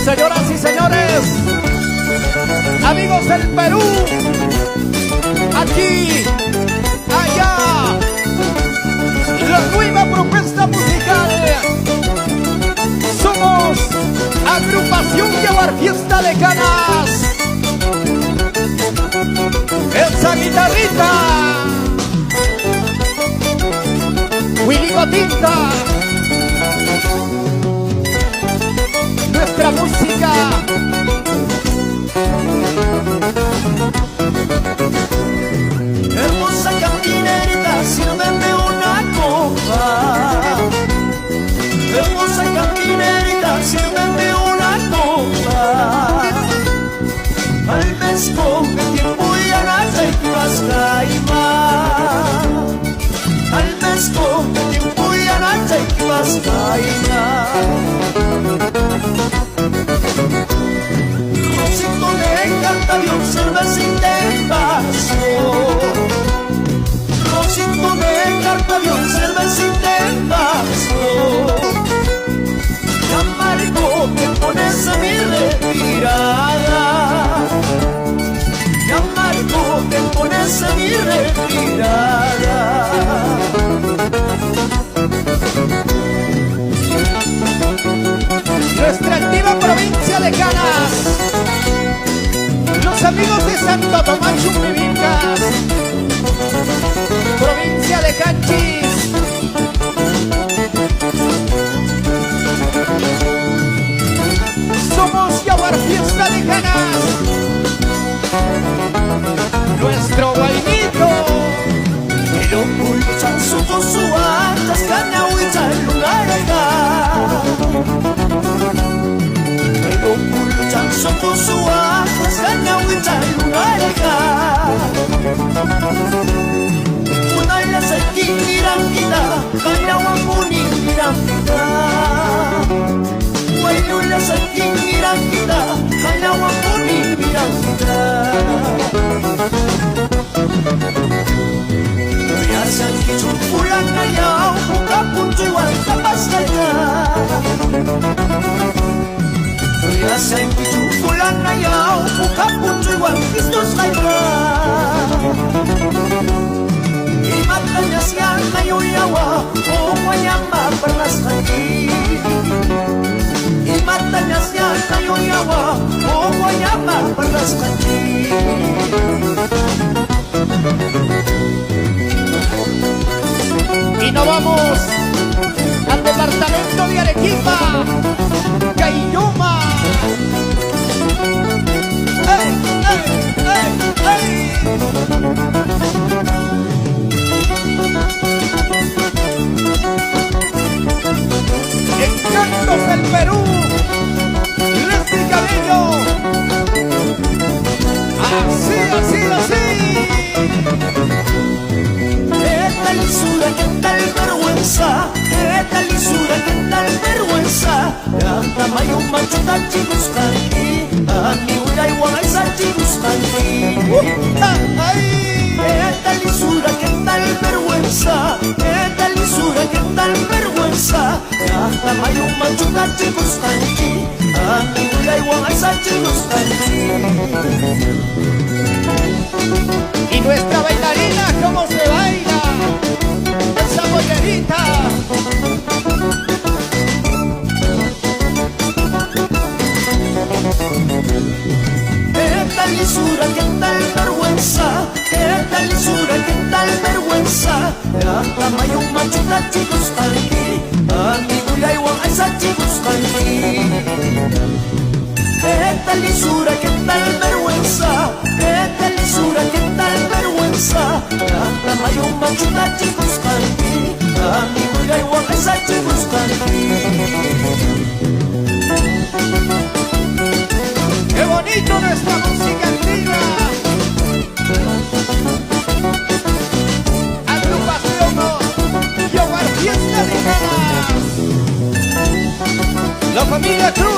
Señoras y señores, amigos del Perú, aquí, allá, la nueva propuesta musical. Somos Agrupación Llevar Fiesta de Canas. Esa guitarrita, Willy Gotinta. Nuestra música. Hermosa cantinerita, sírveme una copa. Hermosa cantinerita, sírveme una copa. Al mesco que tiempo ya nace y vascaima. Al mesco que tiempo ya nace y vascaima. Rosito de Cartavión, cervecita en vaso. Rosito de Cartavión, cervecita en vaso. Ya marco que pones a mi retirada. Ya marco que pones a mi retirada. Nuestra activa provincia de Canas, los amigos de Santo Tomás Chumbivilcas, provincia de Canchis. Somos Llevar Fiesta de Canas, nuestro vainito. El oculchan su cosuatas, canahuichan lugareja. El oculchan su cosuatas, canahuichan lugareja. Una la sequín mirandita, canahuapuni mirandita. Guaylula sequín mirandita, canahuapuni mirandita. Yasan kichun pulang ayaw, buka puntuan tapas kaya. Yasan kichun pulang ayaw, buka puntuan Kristus kaya. Imatanya siyang kayo yawa, o mayama perlas kaki. Imatanya siyang kayo yawa, o mayama perlas kaki. Y nos vamos al departamento de Arequipa, Caylloma. ¡Ey, ey, ey, ey! Encantos del Perú, Leslie Cabello. Así, así, así. ¿Qué tal lisura, qué tal vergüenza? ¿Qué tal lisura, qué tal vergüenza? Hasta mayo macho tachi buscandi, a mi una igual esa buscandi. ¿Qué tal lisura, qué tal vergüenza? ¿Qué tal lisura, qué tal vergüenza? Hasta mayo macho tachi buscandi, a mi una igual esa buscandi. Y nuestra bailarina, ¿cómo se baila? Esa bollerita. ¿Qué tal lisura, qué tal vergüenza? ¿Qué tal lisura, qué tal vergüenza? Hasta mayo macho tachi buscandi, a mi una igual esa buscandi. ¿Qué tal lisura, qué tal vergüenza? ¿Qué tal lisura, qué tal vergüenza? Hasta mayo macho tachi buscandi, a mi una igual esa buscandi. ¡Qué bonito nuestra música antigua! Agrupación Llevar Fiesta de Canas, la familia Cruz.